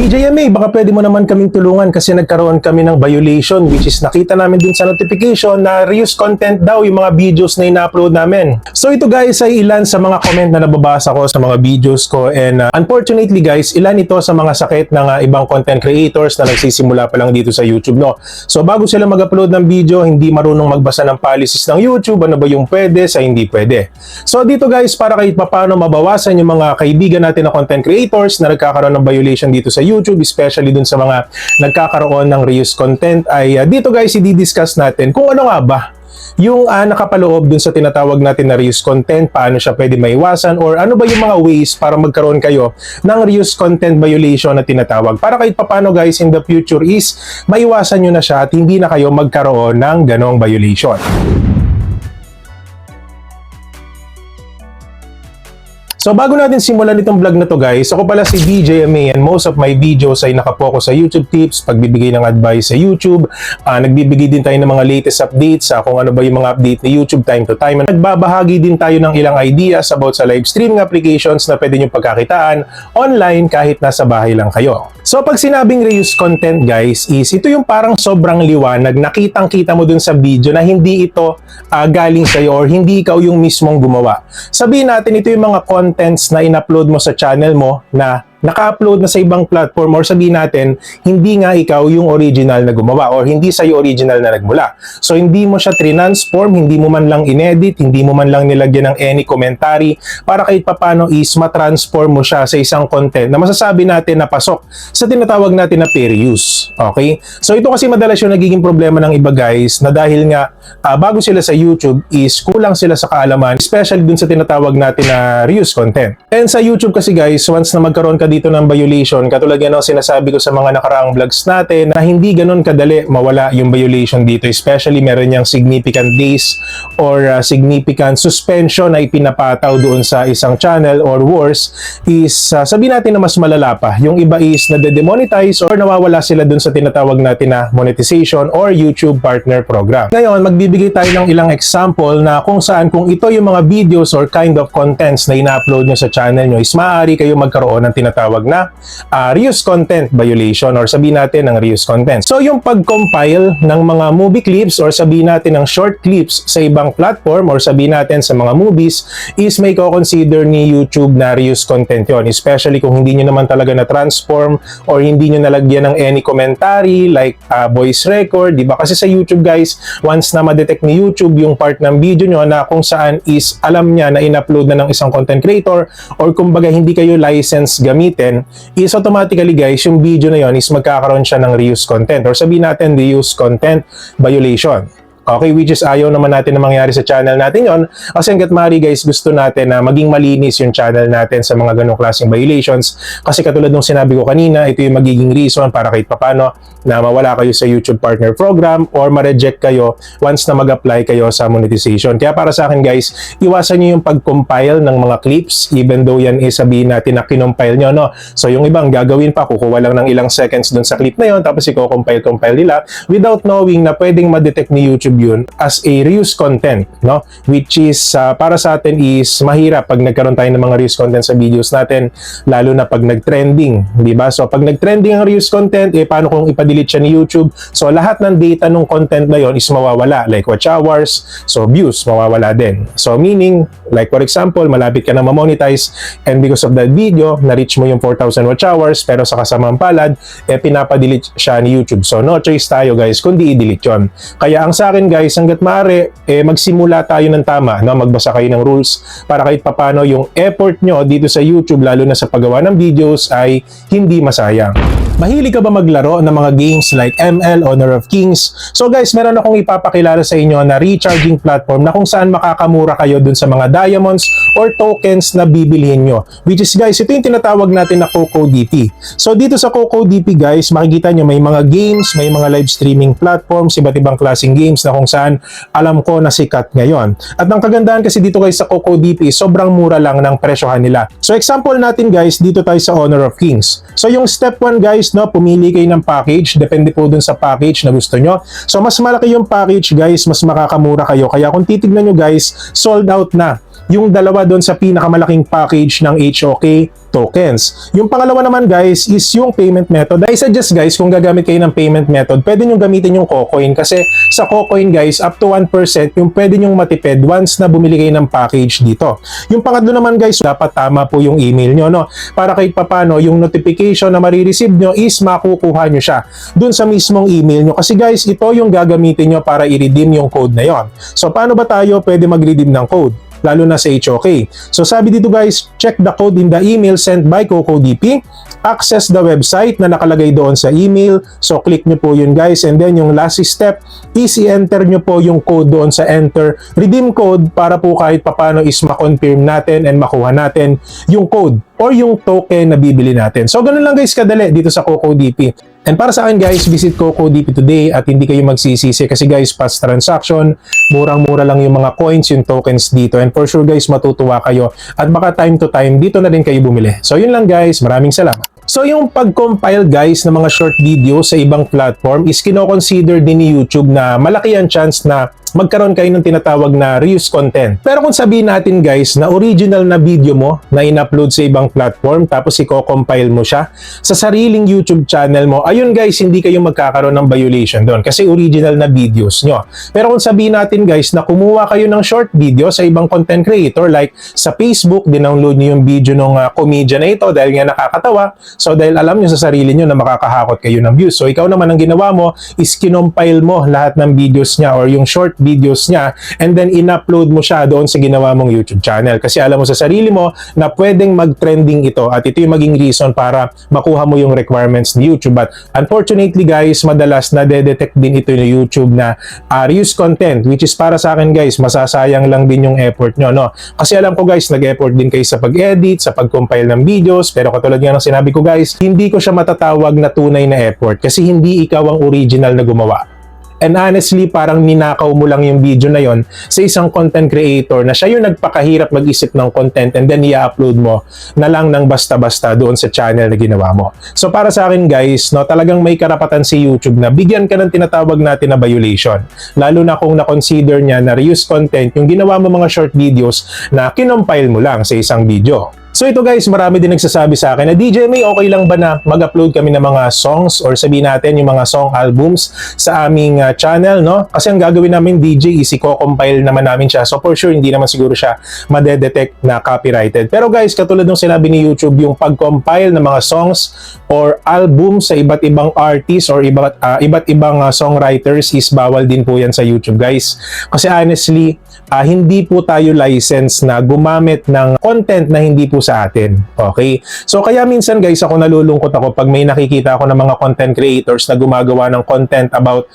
DJMA, baka pwede mo naman kaming tulungan kasi nagkaroon kami ng violation, which is nakita namin dun sa notification na reuse content daw yung mga videos na ina-upload namin. So ito guys ay ilan sa mga comment na nababasa ko sa mga videos ko, and unfortunately guys, ilan ito sa mga sakit ng ibang content creators na nagsisimula pa lang dito sa YouTube, no? So bago sila mag-upload ng video, hindi marunong magbasa ng policies ng YouTube, ano ba yung pwede sa hindi pwede. So dito guys, para kahit paano mabawasan yung mga kaibigan natin na content creators na nagkakaroon ng violation dito sa YouTube, especially dun sa mga nagkakaroon ng reuse content, ay dito guys i-discuss natin kung ano nga ba yung nakapaloob dun sa tinatawag natin na reuse content, paano siya pwede maiwasan, or ano ba yung mga ways para magkaroon kayo ng reuse content violation na tinatawag, para kahit paano guys in the future is maiwasan nyo na siya at hindi na kayo magkaroon ng ganong violation. So bago natin simulan itong vlog na to guys, ako pala si DJMA, and most of my videos ay nakapokus sa YouTube tips, pagbibigay ng advice sa YouTube, nagbibigay din tayo ng mga latest updates sa kung ano ba yung mga update ni YouTube time to time. Nagbabahagi din tayo ng ilang ideas about sa live streaming applications na pwede nyo pagkakitaan online kahit nasa bahay lang kayo. So pag sinabing reuse content guys, is ito yung parang sobrang liwanag, nakitang-kita mo dun sa video na hindi ito galing sa'yo or hindi ikaw yung mismong gumawa. Sabihin natin ito yung mga contents na in-upload mo sa channel mo na naka-upload na sa ibang platform, or sabihin natin hindi nga ikaw yung original na gumawa or hindi sa'yo original na nagmula. So hindi mo siya transform, hindi mo man lang inedit, hindi mo man lang nilagyan ng any commentary para kahit papano is matransform mo siya sa isang content na masasabi natin na pasok sa tinatawag natin na fair use. Okay? So ito kasi madalas yung nagiging problema ng iba guys, na dahil nga bago sila sa YouTube is kulang sila sa kaalaman, especially dun sa tinatawag natin na reuse content. And sa YouTube kasi guys, once na magkaroon ka dito ng violation, katulad yan ang sinasabi ko sa mga nakaraang vlogs natin, na hindi ganun kadali mawala yung violation dito, especially meron niyang significant days or significant suspension na ipinapataw doon sa isang channel, or worse is sabihin natin na mas malala pa, yung iba is nade-demonetize or nawawala sila doon sa tinatawag natin na monetization or YouTube Partner Program. Ngayon, magbibigay tayo ng ilang example na kung saan kung ito yung mga videos or kind of contents na ina-upload nyo sa channel nyo is maaari kayo magkaroon ng tinatawag na reuse content violation, or sabihin natin ng reuse content. So yung pag-compile ng mga movie clips or sabihin natin ng short clips sa ibang platform or sabihin natin sa mga movies is may ko-consider ni YouTube na reuse content yon, especially kung hindi nyo naman talaga na-transform or hindi nyo nalagyan ng any commentary like voice record, di ba? Kasi sa YouTube guys, once na ma-detect ni YouTube yung part ng video nyo na kung saan is alam niya na in-upload na ng isang content creator, or kumbaga hindi kayo license gamitin, is automatically guys, yung video na yon is magkakaroon siya ng reuse content, or sabihin natin reuse content violation. Okay, which is ayaw naman natin na mangyari sa channel natin yon, kasi hanggat maaari guys, gusto natin na maging malinis yung channel natin sa mga ganong klaseng violations, kasi katulad ng sinabi ko kanina, ito yung magiging reason para kahit papano na mawala kayo sa YouTube Partner Program or ma-reject kayo once na mag-apply kayo sa monetization. Kaya para sa akin guys, iwasan nyo yung pag-compile ng mga clips, even though yan is sabihin natin na kinompile nyo, no? So yung ibang gagawin pa, kukuha lang ng ilang seconds dun sa clip na yon, tapos i-compile nila without knowing na pwedeng ma-detect ni YouTube yun as a reuse content, no? Which is para sa atin is mahirap pag nagkaroon tayo ng mga reuse content sa videos natin, lalo na pag nag-trending, di ba? So pag nag-trending ang reuse content, paano kung ipa-delete siya ni YouTube? So lahat ng data ng content na yon is mawawala, like watch hours, so views mawawala din. So meaning, like for example, malapit ka na ma-monetize, and because of that video, na-reach mo yung 4,000 watch hours, pero sa kasamang palad, pinapa-delete siya ni YouTube. So no choice tayo guys, kundi i-delete yon. Kaya ang sa akin guys, hanggat maaari, magsimula tayo ng tama, no? Magbasa kayo ng rules para kahit papano yung effort nyo dito sa YouTube, lalo na sa paggawa ng videos, ay hindi masayang. Mahilig ka ba maglaro ng mga games like ML, Honor of Kings? So guys, meron akong ipapakilala sa inyo na recharging platform na kung saan makakamura kayo dun sa mga diamonds or tokens na bibilhin nyo. Which is guys, ito yung tinatawag natin na CocoDP. So dito sa CocoDP guys, makikita nyo may mga games, may mga live streaming platforms, iba't ibang klaseng games na kung saan alam ko na sikat ngayon. At ang kagandahan kasi dito guys sa CocoDP, sobrang mura lang ng presyohan nila. So example natin guys, dito tayo sa Honor of Kings. So yung step 1 guys, no, pumili kayo ng package, depende po dun sa package na gusto nyo. So mas malaki yung package guys, mas makakamura kayo. Kaya kung titignan nyo guys, sold out na yung dalawa doon sa pinakamalaking package ng HOK tokens. Yung pangalawa naman guys is yung payment method. I suggest guys kung gagamit kayo ng payment method, pwede nyo gamitin yung KuCoin kasi sa KuCoin guys up to 1% yung pwede nyong matipid once na bumili kayo ng package dito. Yung pangatlo naman guys, dapat tama po yung email nyo, no? Para kahit papano yung notification na marireceive nyo is makukuha nyo siya dun sa mismong email nyo. Kasi guys, ito yung gagamitin nyo para i-redeem yung code na yon. So paano ba tayo pwede mag-redeem ng code? Lalo na sa HOK. So sabi dito guys, check the code in the email sent by CocoDP, access the website na nakalagay doon sa email. So click nyo po yun guys, and then yung last step is i-enter nyo po yung code doon sa enter redeem code para po kahit papano is ma-confirm natin and makuha natin yung code or yung token na bibili natin. So ganun lang guys kadali dito sa CocoDP. And para sa akin guys, visit CocoDP today at hindi kayo magsisisi kasi guys, fast transaction, murang-mura lang yung mga coins, yung tokens dito. And for sure guys, matutuwa kayo at baka time to time, dito na rin kayo bumili. So yun lang guys, maraming salamat. So yung pag-compile guys ng mga short video sa ibang platform is kino-consider din ni YouTube na malaki ang chance na magkaroon kayo ng tinatawag na reuse content. Pero kung sabihin natin guys na original na video mo na in-upload sa ibang platform tapos i-compile mo siya sa sariling YouTube channel mo, ayun guys, hindi kayo magkakaroon ng violation doon kasi original na videos nyo. Pero kung sabihin natin guys na kumuha kayo ng short video sa ibang content creator like sa Facebook, dinownload nyo yung video ng comedian na ito dahil nga nakakatawa. So dahil alam nyo sa sarili nyo na makakahakot kayo ng views. So ikaw naman ang ginawa mo is kinompile mo lahat ng videos niya or yung short videos niya and then in-upload mo siya doon sa ginawa mong YouTube channel. Kasi alam mo sa sarili mo na pwedeng mag-trending ito at ito yung maging reason para makuha mo yung requirements ni YouTube. But unfortunately guys, madalas na de-detect din ito ni YouTube na reuse content, which is para sa akin guys, masasayang lang din yung effort nyo, no? Kasi alam ko guys, nag-effort din kayo sa pag-edit, sa pag-compile ng videos, pero katulad nga ng sinabi ko guys, hindi ko siya matatawag na tunay na effort kasi hindi ikaw ang original na gumawa. And honestly, parang ninakaw mo lang yung video na yon sa isang content creator na siya yung nagpakahirap mag-isip ng content and then i-upload mo na lang ng basta-basta doon sa channel na ginawa mo. So para sa akin guys, no, talagang may karapatan si YouTube na bigyan ka ng tinatawag natin na violation. Lalo na kung na-consider niya na reuse content yung ginawa mo mga short videos na kinompile mo lang sa isang video. So ito guys, marami din nagsasabi sa akin na DJ May, okay lang ba na mag-upload kami ng mga songs or sabihin natin yung mga song albums sa aming channel, no? Kasi ang gagawin namin DJ is i-compile naman namin siya. So for sure, hindi naman siguro siya madedetect na copyrighted. Pero guys, katulad ng sinabi ni YouTube, yung pag-compile ng mga songs or albums sa iba't ibang artists or iba't ibang songwriters is bawal din po yan sa YouTube guys. Kasi honestly, hindi po tayo license na gumamit ng content na hindi po sa atin. Okay? So kaya minsan guys, ako nalulungkot ako pag may nakikita ako ng mga content creators na gumagawa ng content about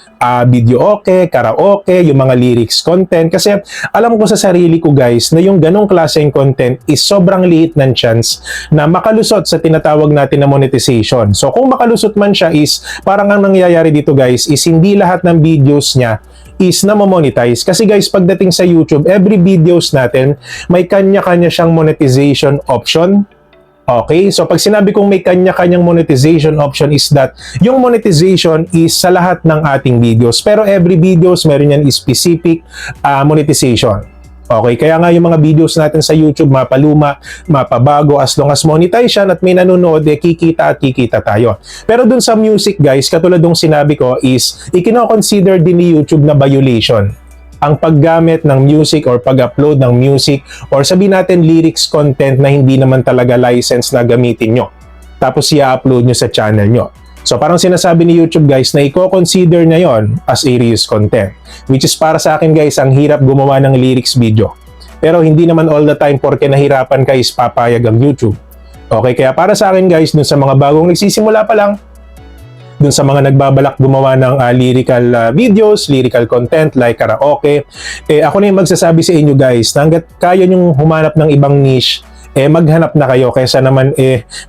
video okay, karaoke, yung mga lyrics content. Kasi alam ko sa sarili ko guys na yung ganong klaseng content is sobrang liit ng chance na makalusot sa tinatawag natin na monetization. So kung makalusot man siya is parang ang nangyayari dito guys is hindi lahat ng videos niya is na monetize. Kasi guys, pagdating sa YouTube, every videos natin, may kanya-kanya siyang monetization option. Okay? So pag sinabi kong may kanya-kanyang monetization option is that yung monetization is sa lahat ng ating videos. Pero every videos, meron yan specific monetization. Okay, kaya nga yung mga videos natin sa YouTube, mapaluma, mapabago, as long as monetize yan at may nanonood, kikita at kikita tayo. Pero dun sa music guys, katulad ng sinabi ko is, ikino-consider din ni YouTube na violation ang paggamit ng music or pag-upload ng music or sabihin natin lyrics content na hindi naman talaga license na gamitin nyo. Tapos i-upload nyo sa channel nyo. So parang sinasabi ni YouTube guys na i-consider na yon as a reuse content. Which is para sa akin guys, ang hirap gumawa ng lyrics video. Pero hindi naman all the time porke nahirapan ka is papayag ang YouTube. Okay, kaya para sa akin guys, dun sa mga bagong nagsisimula pa lang, dun sa mga nagbabalak gumawa ng lyrical videos, lyrical content like karaoke, ako na yung magsasabi sa inyo guys na hanggat kaya nyong humanap ng ibang niche, maghanap na kayo kaysa naman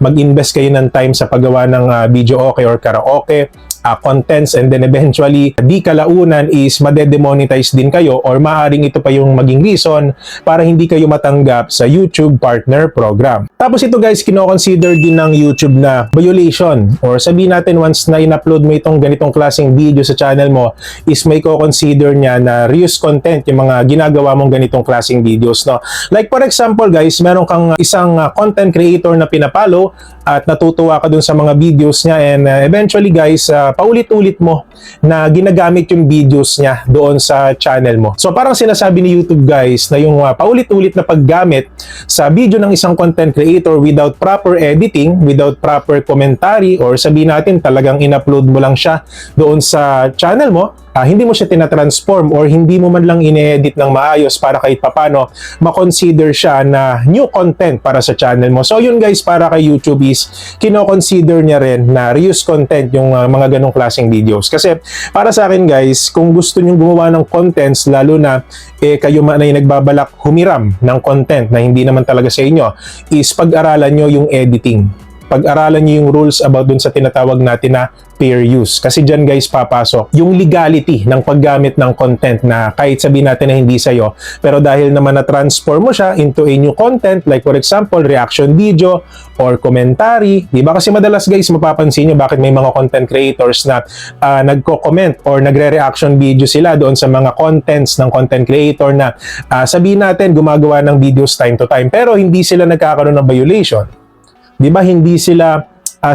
mag-invest kayo ng time sa paggawa ng video okay or karaoke contents, and then eventually di kalaunan is madedemonetize din kayo, or maaaring ito pa yung maging reason para hindi kayo matanggap sa YouTube Partner Program. Tapos ito guys, kino-consider din ng YouTube na violation, or sabihin natin once na in-upload mo itong ganitong klaseng video sa channel mo is may ko-consider niya na reuse content yung mga ginagawa mong ganitong klaseng videos, no? Like for example guys, meron kang isang content creator na pinapalo at natutuwa ka dun sa mga videos niya, and eventually guys, paulit-ulit mo na ginagamit yung videos niya doon sa channel mo. So parang sinasabi ni YouTube guys na yung paulit-ulit na paggamit sa video ng isang content creator without proper editing, without proper commentary, or sabihin natin talagang in-upload mo lang siya doon sa channel mo, hindi mo siya tinatransform or hindi mo man lang ine-edit ng maayos para kahit papano ma-consider siya na new content para sa channel mo. So yun guys, para kay YouTube is kino-consider niya rin na reuse content yung mga ganong klaseng videos. Kasi para sa akin guys, kung gusto nyo gumawa ng contents, lalo na kayo man ay nagbabalak humiram ng content na hindi naman talaga sa inyo, is pag-aralan nyo yung editing. Pag-aralan nyo yung rules about dun sa tinatawag natin na fair use. Kasi dyan guys papasok yung legality ng paggamit ng content na kahit sabihin natin na hindi sa'yo, pero dahil naman na-transform mo siya into a new content, like for example, reaction video or commentary, di ba? Kasi madalas guys, mapapansin nyo bakit may mga content creators na nagko-comment or nagre-reaction video sila doon sa mga contents ng content creator na sabihin natin gumagawa ng videos time to time, pero hindi sila nagkakaroon ng violation. Di ba, hindi sila,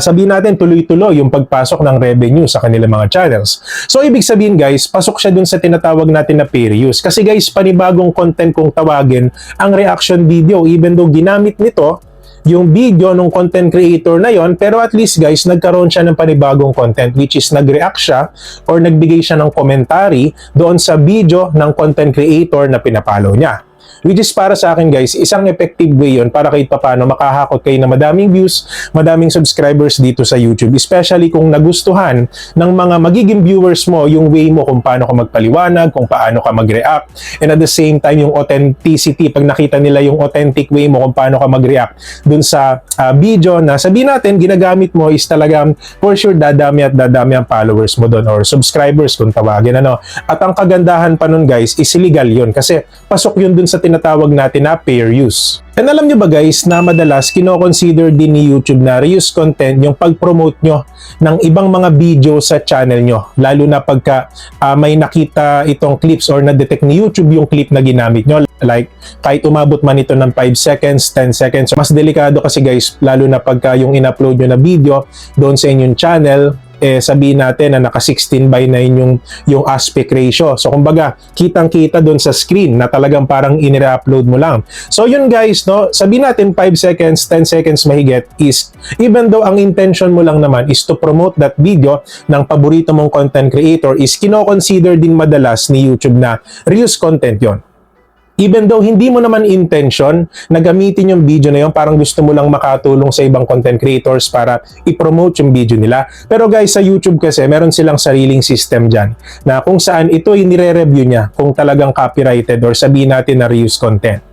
sabihin natin, tuloy-tuloy yung pagpasok ng revenue sa kanilang mga channels. So, ibig sabihin guys, pasok siya dun sa tinatawag natin na fair use. Kasi guys, panibagong content kung tawagin ang reaction video, even though ginamit nito yung video ng content creator na yon, pero at least guys, nagkaroon siya ng panibagong content, which is nag-react siya or nagbigay siya ng commentary doon sa video ng content creator na pinapalo niya. Which is para sa akin guys, isang effective way yun para kahit papano makahakot kayo na madaming views, madaming subscribers dito sa YouTube. Especially kung nagustuhan ng mga magiging viewers mo yung way mo kung paano ka magpaliwanag, kung paano ka mag-react. And at the same time, yung authenticity, pag nakita nila yung authentic way mo kung paano ka mag-react dun sa video na sabihin natin, ginagamit mo is talagang for sure dadami at dadami ang followers mo dun or subscribers kung tawagin. At ang kagandahan pa nun guys, is illegal yun kasi pasok yun dun sa tinatawag natin na fair use. And alam nyo ba guys na madalas kino-consider din ni YouTube na reuse content yung pag-promote nyo ng ibang mga video sa channel nyo. Lalo na pagka may nakita itong clips or na-detect ni YouTube yung clip na ginamit nyo. Like kahit umabot man ito ng 5 seconds, 10 seconds. Mas delikado kasi guys, lalo na pagka yung in-upload nyo na video doon sa inyong channel, sabihin natin na naka 16:9 yung aspect ratio. So kumbaga, kitang-kita doon sa screen na talagang parang in-upload mo lang. So yun guys, no, sabihin natin 5 seconds, 10 seconds mahigit is even though ang intention mo lang naman is to promote that video ng paborito mong content creator, is kino-consider din madalas ni YouTube na reuse content yon. Even though hindi mo naman intention na gamitin yung video na yun, parang gusto mo lang makatulong sa ibang content creators para i-promote yung video nila. Pero guys, sa YouTube kasi, meron silang sariling system dyan na kung saan ito yung nire-review niya kung talagang copyrighted or sabihin natin na reuse content.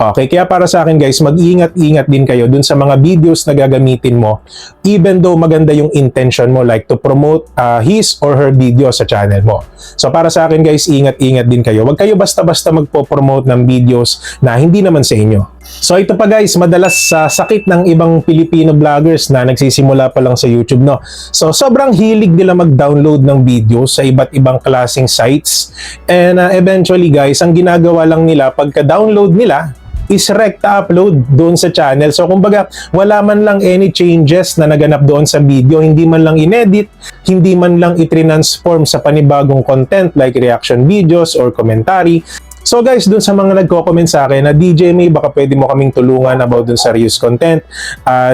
Okay, kaya para sa akin guys, mag-iingat-ingat din kayo dun sa mga videos na gagamitin mo, even though maganda yung intention mo like to promote his or her video sa channel mo. So para sa akin guys, ingat-ingat din kayo. Huwag kayo basta-basta magpo-promote ng videos na hindi naman sa inyo. So ito pa guys, madalas sa sakit ng ibang Filipino vloggers na nagsisimula pa lang sa YouTube, no. So sobrang hilig nila mag-download ng videos sa iba't ibang klaseng sites. And eventually guys, ang ginagawa lang nila pagka-download nila is rekta upload doon sa channel. So kumbaga, wala man lang any changes na naganap doon sa video, hindi man lang inedit, hindi man lang i-transform sa panibagong content like reaction videos or commentary. So guys, dun sa mga nagko-comment sa akin na DJ May, baka pwede mo kaming tulungan about dun sa reuse content.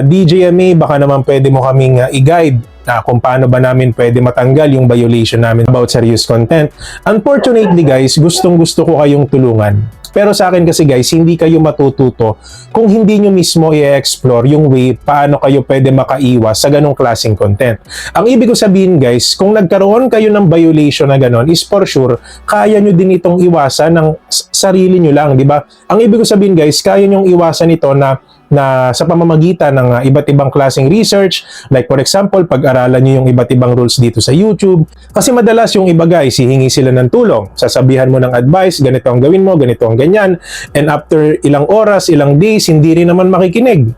DJ May, baka naman pwede mo kaming i-guide kung paano ba namin pwede matanggal yung violation namin about sa reuse content. Unfortunately guys, gustong-gusto ko kayong tulungan. Pero sa akin kasi guys, hindi kayo matututo kung hindi nyo mismo i-explore yung way paano kayo pwede makaiwas sa ganong klaseng content. Ang ibig ko sabihin guys, kung nagkaroon kayo ng violation na ganon, is for sure, kaya nyo din itong iwasan ng sarili nyo lang, di ba? Ang ibig ko sabihin guys, kaya nyong iwasan ito na na sa pamamagitan ng iba't ibang klaseng research, like for example, pag-aralan nyo yung iba't ibang rules dito sa YouTube. Kasi madalas yung iba guys, hihingi sila ng tulong. Sasabihan mo ng advice, ganito ang gawin mo, ganito ang ganyan. And after ilang oras, ilang days, hindi rin naman makikinig.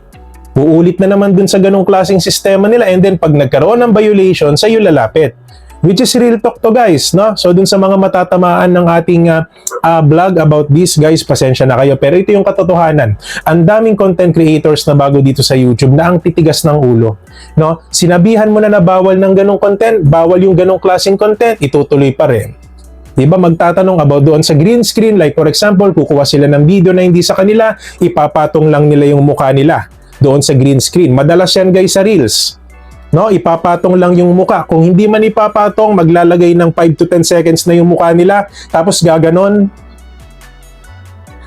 Uulit na naman dun sa ganong klaseng sistema nila, and then pag nagkaroon ng violation, sa'yo lalapit. Which is real talk to guys, no? So dun sa mga matatamaan ng ating vlog about this guys, pasensya na kayo. Pero ito yung katotohanan. Ang daming content creators na bago dito sa YouTube na ang titigas ng ulo, no? Sinabihan mo na bawal ng ganong content, bawal yung ganong klaseng content, itutuloy pa rin. Diba, magtatanong about doon sa green screen, like for example, kukuha sila ng video na hindi sa kanila, ipapatong lang nila yung mukha nila doon sa green screen. Madalas yan guys sa Reels. No, ipapatong lang yung muka. Kung hindi man ipapatong, maglalagay ng 5 to 10 seconds na yung mukha nila, tapos gaganon.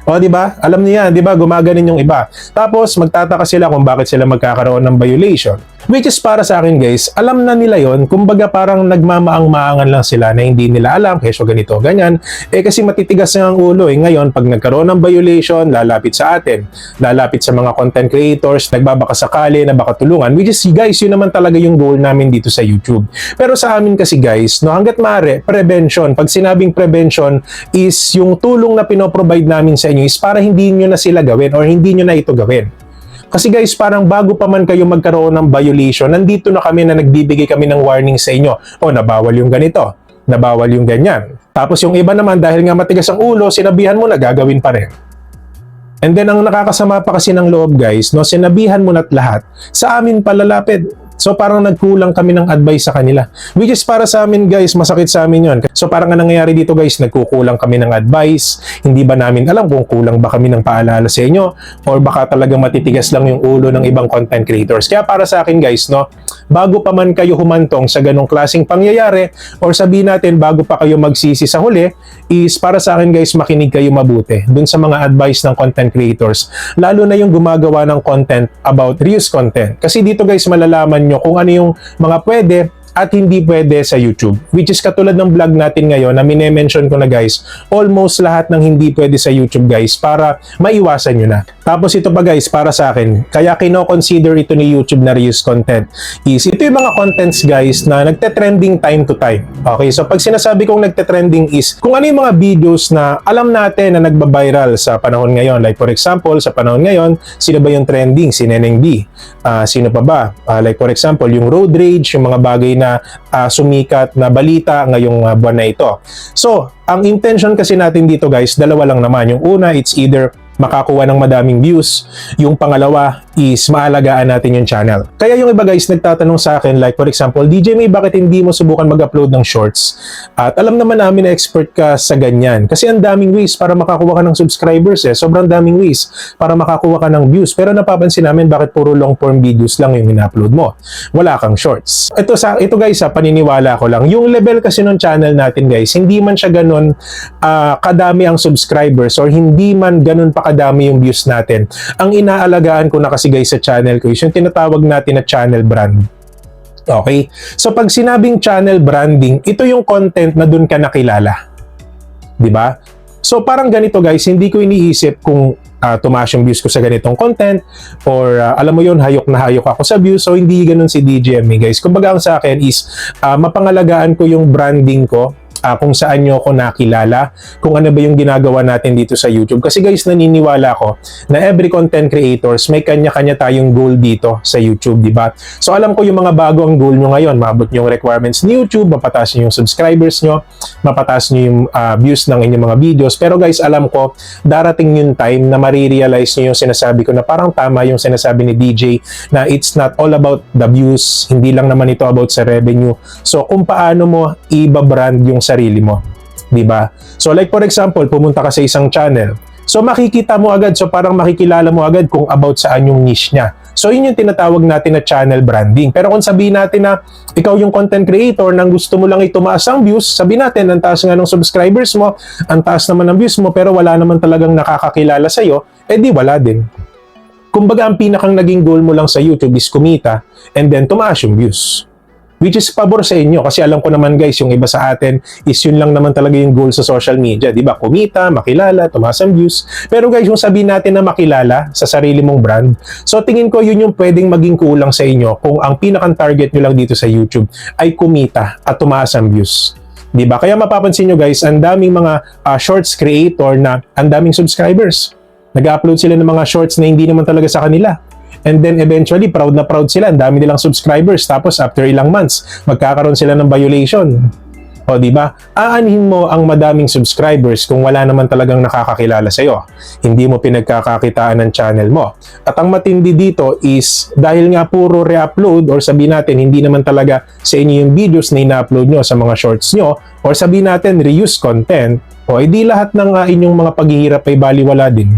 O, di ba? Alam niyo yan, di ba? Gumaganon yung iba. Tapos, magtataka sila kung bakit sila magkakaroon ng violation. Which is para sa akin guys, alam na nila yon, kumbaga parang nagmamaang-maangan lang sila na hindi nila alam, kesyo ganito, ganyan. Kasi matitigas na ang ulo. Ngayon, pag nagkaroon ng violation, lalapit sa atin. Lalapit sa mga content creators, nagbabakasakali na baka tulungan. Which is guys, yun naman talaga yung goal namin dito sa YouTube. Pero sa amin kasi guys, no, hanggat maaari, prevention. Pag sinabing prevention is yung tulong na pinoprovide namin sa inyo is para hindi nyo na sila gawin or hindi nyo na ito gawin. Kasi guys, parang bago pa man kayo magkaroon ng violation, nandito na kami na nagbibigay kami ng warning sa inyo. O, nabawal yung ganito, nabawal yung ganyan. Tapos yung iba naman, dahil nga matigas ang ulo, sinabihan mo na gagawin pa rin. And then, ang nakakasama pa kasi ng loob guys, no, sinabihan mo na't lahat, sa amin palalapit. So parang nagkulang kami ng advice sa kanila. Which is para sa amin guys, masakit sa amin yun. So parang ang nangyayari dito guys, nagkukulang kami ng advice. Hindi ba namin alam kung kulang ba kami ng paalala sa inyo? Or baka talagang matitigas lang yung ulo ng ibang content creators. Kaya para sa akin guys, no, bago pa man kayo humantong sa ganong klaseng pangyayari, or sabihin natin bago pa kayo magsisi sa huli, is para sa akin guys, makinig kayo mabuti dun sa mga advice ng content creators. Lalo na yung gumagawa ng content about reuse content. Kasi dito guys, malalaman nyo kung ano yung mga pwede at hindi pwede sa YouTube. Which is katulad ng vlog natin ngayon na mine-mention ko na guys, almost lahat ng hindi pwede sa YouTube guys para maiwasan nyo na. Tapos ito pa guys, para sa akin, kaya kino-consider ito ni YouTube na reuse content is ito yung mga contents guys na nagte-trending time to time. Okay, so pag sinasabi kong nagte-trending is kung ano yung mga videos na alam natin na nagba-viral sa panahon ngayon. Like for example, sa panahon ngayon, sino ba yung trending? Si Neneng B. Sino pa ba? Like for example, yung road rage, yung mga bagay na sumikat na balita ngayong buwan na ito. So, ang intention kasi natin dito guys, dalawa lang naman. Yung una, it's either makakuha ng madaming views. Yung pangalawa is maalagaan natin yung channel. Kaya yung iba guys nagtatanong sa akin, like for example, DJ May, bakit hindi mo subukan mag-upload ng shorts? At alam naman namin na expert ka sa ganyan. Kasi ang daming ways para makakuha ka ng subscribers Sobrang daming ways para makakuha ka ng views. Pero napapansin namin bakit puro long form videos lang yung ina-upload mo. Wala kang shorts. Ito guys, paniniwala ko lang. Yung level kasi ng channel natin guys, hindi man siya ganun kadami ang subscribers or hindi man ganun pa kadami yung views natin. Ang inaalagaan ko na kasi guys sa channel ko is yung tinatawag natin na channel brand. Okay? So pag sinabing channel branding, ito yung content na dun ka nakilala. Diba? So parang ganito guys, hindi ko iniisip kung tumaas yung views ko sa ganitong content or alam mo yun, hayok na hayok ako sa views. So hindi ganun si DJME guys. Kumbaga ang sa akin is mapangalagaan ko yung branding ko, kung saan nyo ako nakilala, kung ano ba yung ginagawa natin dito sa YouTube. Kasi guys, naniniwala ko na every content creators, may kanya-kanya tayong goal dito sa YouTube, di ba? So alam ko yung mga bago ang goal nyo ngayon, maabot nyo yung requirements ni YouTube, mapataas nyo yung subscribers nyo, mapataas nyo yung views ng inyong mga videos. Pero guys, alam ko, darating yung time na marirealize nyo yung sinasabi ko na parang tama yung sinasabi ni DJ na it's not all about the views, hindi lang naman ito about sa revenue. So kung paano mo iba-brand yung sarili mo, di ba? So like for example, pumunta ka sa isang channel. So makikita mo agad, so parang makikilala mo agad kung about saan yung niche niya. So yun yung tinatawag natin na channel branding. Pero kung sabihin natin na ikaw yung content creator nang gusto mo lang itumaas ang views, sabihin natin ang taas nga ng subscribers mo, ang taas naman ng views mo, pero wala naman talagang nakakakilala sa'yo, di wala din. Kumbaga ang pinakang naging goal mo lang sa YouTube is kumita and then tumaas yung views. which is pabor sa inyo kasi alam ko naman guys, yung iba sa atin is yun lang naman talaga yung goal sa social media, di ba? Kumita, makilala, tumaas ang views. Pero guys, yung sabihin natin na makilala sa sarili mong brand, so tingin ko yun yung pwedeng maging kulang sa inyo kung ang pinakang target nyo lang dito sa YouTube ay kumita at tumaas ang views. Diba? Kaya mapapansin nyo guys, ang daming mga shorts creator na ang daming subscribers. Nag-upload sila ng mga shorts na hindi naman talaga sa kanila. And then eventually, proud na proud sila. Ang dami nilang subscribers. Tapos after ilang months, magkakaroon sila ng violation. O diba? Aanhin mo ang madaming subscribers kung wala naman talagang nakakakilala sa'yo. Hindi mo pinagkakakitaan ng channel mo. At ang matindi dito is, dahil nga puro re-upload or sabihin natin, hindi naman talaga sa inyo yung videos na ina-upload nyo sa mga shorts nyo, or sabihin natin, reuse content, o edi lahat ng inyong mga paghihirap ay baliwala din.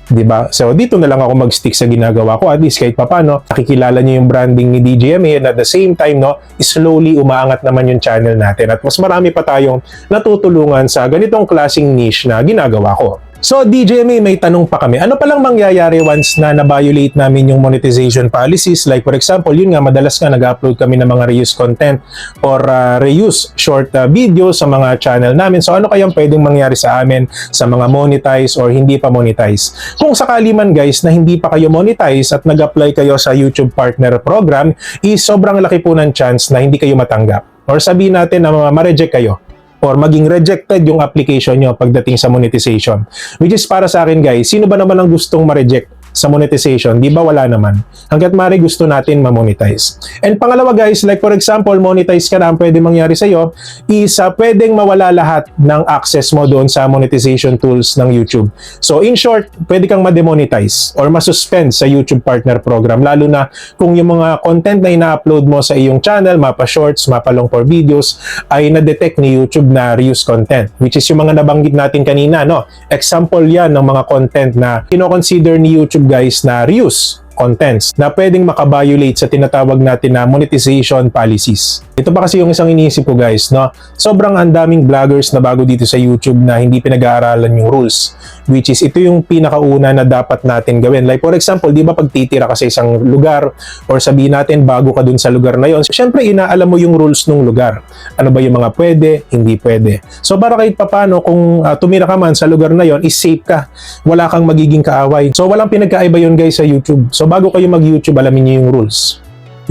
Diba? So, dito na lang ako mag-stick sa ginagawa ko. At least kahit papano, nakikilala nyo yung branding ni DJMA and at the same time, no, slowly umaangat naman yung channel natin. At mas marami pa tayong natutulungan sa ganitong klaseng niche na ginagawa ko. So, DJMA, may tanong pa kami. Ano palang mangyayari once na na-violate namin yung monetization policies? Like, for example, yun nga, madalas nga nag-upload kami ng mga reuse content or reuse short videos sa mga channel namin. So, ano kayang pwedeng mangyari sa amin sa mga monetize or hindi pa monetize? Kung sakali man guys na hindi pa kayo monetize at nag-apply kayo sa YouTube Partner Program, is sobrang laki po ng chance na hindi kayo matanggap. Or sabihin natin na ma-reject kayo or maging rejected yung application nyo pagdating sa monetization. Which is para sa akin guys, sino ba naman ang gustong ma-reject sa monetization? Di ba wala naman? Hanggat maaari gusto natin ma-monetize. And pangalawa guys, like for example, monetize ka na, ang pwede mangyari sa'yo is pwedeng mawala lahat ng access mo doon sa monetization tools ng YouTube. So in short, pwede kang ma-demonetize or ma-suspend sa YouTube Partner Program, lalo na kung yung mga content na ina-upload mo sa iyong channel, mapa shorts, mapa long form videos, ay na-detect ni YouTube na reuse content, which is yung mga nabanggit natin kanina, no? Example yan ng mga content na kino-consider ni YouTube guys na reuse contents na pwedeng makabiolate sa tinatawag natin na monetization policies. Ito pa kasi yung isang iniisip ko guys, no? Sobrang ang daming vloggers na bago dito sa YouTube na hindi pinag-aaralan yung rules, which is ito yung pinakauna na dapat natin gawin. Like for example, di ba pag titira ka sa isang lugar or sabihin natin bago ka dun sa lugar na yon, syempre inaalam mo yung rules ng lugar. Ano ba yung mga pwede, hindi pwede. So para kahit papano kung tumira ka man sa lugar na yon, is safe ka. Wala kang magiging kaaway. So walang pinagkaiba yun guys sa YouTube. So bago kayo mag-YouTube, alamin niyo yung rules.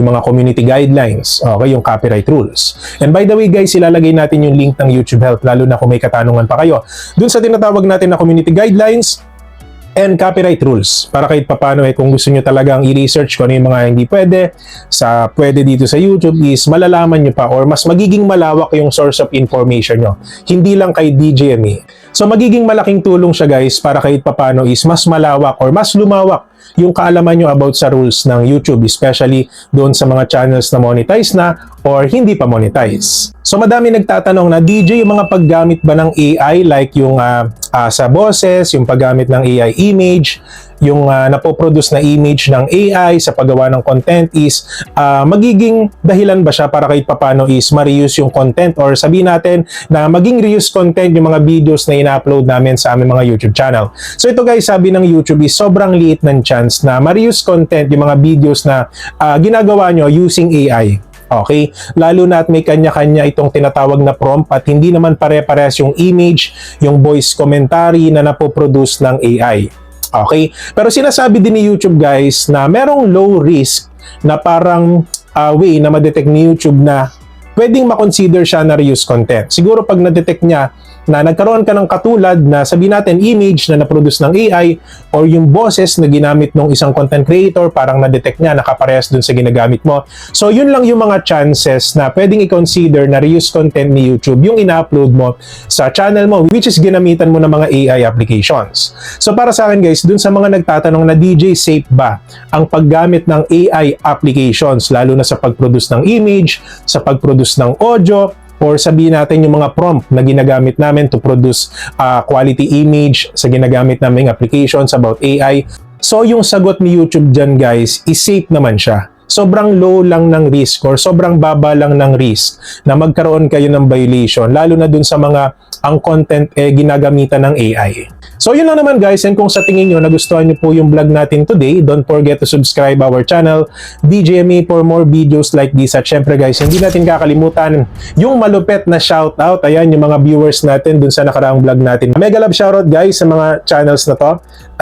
Yung mga community guidelines, okay, yung copyright rules. And by the way guys, ilalagay natin yung link ng YouTube Help, lalo na kung may katanungan pa kayo dun sa tinatawag natin na community guidelines and copyright rules. Para kahit papano kung gusto nyo talagang i-research kung ano yung mga hindi pwede dito sa YouTube, is malalaman nyo pa or mas magiging malawak yung source of information nyo. Hindi lang kay DJMA. So magiging malaking tulong siya guys para kahit papano is mas malawak or mas lumawak yung kaalaman nyo about sa rules ng YouTube, especially doon sa mga channels na monetize na or hindi pa monetize. So madami nagtatanong na, DJ, yung mga paggamit ba ng AI like yung sa boses, yung paggamit ng AI image, yung napoproduce na image ng AI sa paggawa ng content is magiging dahilan ba siya para kahit papano is ma-reuse yung content or sabihin natin na maging reuse content yung mga videos na ina-upload namin sa aming mga YouTube channel. So ito guys, sabi ng YouTube is sobrang liit ng chance na ma-reuse content yung mga videos na ginagawa nyo using AI. Okay? Lalo na at may kanya-kanya itong tinatawag na prompt at hindi naman pare-parehas yung image, yung voice commentary na napoproduce ng AI. Okay? Pero sinasabi din ni YouTube guys na merong low risk na parang way na ma-detect ni YouTube na pwedeng ma-consider siya na reuse content. Siguro pag na-detect niya na nagkaroon ka ng katulad na sabihin natin image na na-produce ng AI or yung boses na ginamit ng isang content creator, parang na-detect niya, nakaparehas dun sa ginagamit mo. So yun lang yung mga chances na pwedeng i-consider na reuse content ni YouTube yung ina-upload mo sa channel mo, which is ginamitan mo ng mga AI applications. So para sa akin guys, dun sa mga nagtatanong na DJ, safe ba ang paggamit ng AI applications lalo na sa pag-produce ng image, sa pag-produce ng audio, or sabihin natin yung mga prompt na ginagamit namin to produce quality image sa ginagamit naming applications about AI. So yung sagot ni YouTube dyan guys is safe naman siya. sobrang low lang ng risk or sobrang baba lang ng risk na magkaroon kayo ng violation, lalo na dun sa mga ang content ginagamitan ng AI. So yun lang naman guys, and kung sa tingin nyo nagustuhan nyo po yung vlog natin today, don't forget to subscribe our channel, DJMA, for more videos like this. At syempre guys, hindi natin kakalimutan yung malupet na shoutout, ayan yung mga viewers natin dun sa nakaraang vlog natin. Mega love shoutout guys sa mga channels na to.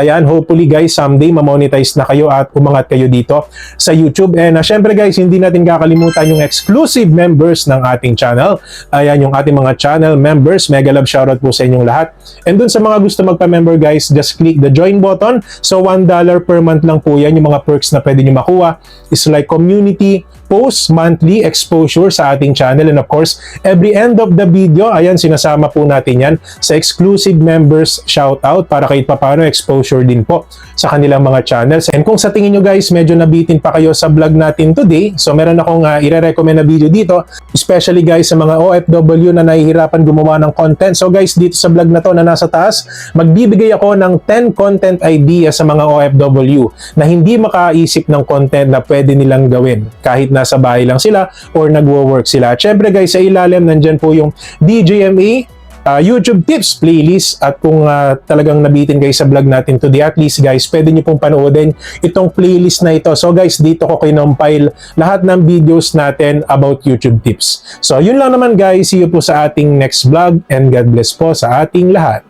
Ayan, hopefully guys, someday mamonetize na kayo at umangat kayo dito sa YouTube. And syempre guys, hindi natin kakalimutan yung exclusive members ng ating channel. Ayan yung ating mga channel members. Mega love shoutout po sa inyong lahat. And dun sa mga gusto magpa-member guys, just click the join button. So $1 per month lang po yan. Yung mga perks na pwede nyo makuha is like community, post, monthly exposure sa ating channel. And of course, every end of the video, ayan, sinasama po natin yan sa exclusive members shoutout para kahit papano exposure din po sa kanilang mga channels. And kung sa tingin nyo guys, medyo nabitin pa kayo sa vlog natin today, so meron akong ire-recommend na video dito, especially guys sa mga OFW na nahihirapan gumawa ng content. So guys, dito sa vlog na to na nasa taas, magbibigay ako ng 10 content ideas sa mga OFW na hindi makaisip ng content na pwede nilang gawin kahit nasa bahay lang sila or nagwo-work sila. At syempre guys, sa ilalim nandyan po yung DJMA YouTube tips playlist. At kung talagang nabitin kayo sa vlog natin today, at least guys, pwede nyo pong panoodin itong playlist na ito. So guys, dito ko kinompile lahat ng videos natin about YouTube tips. So yun lang naman guys, see you po sa ating next vlog, and God bless po sa ating lahat.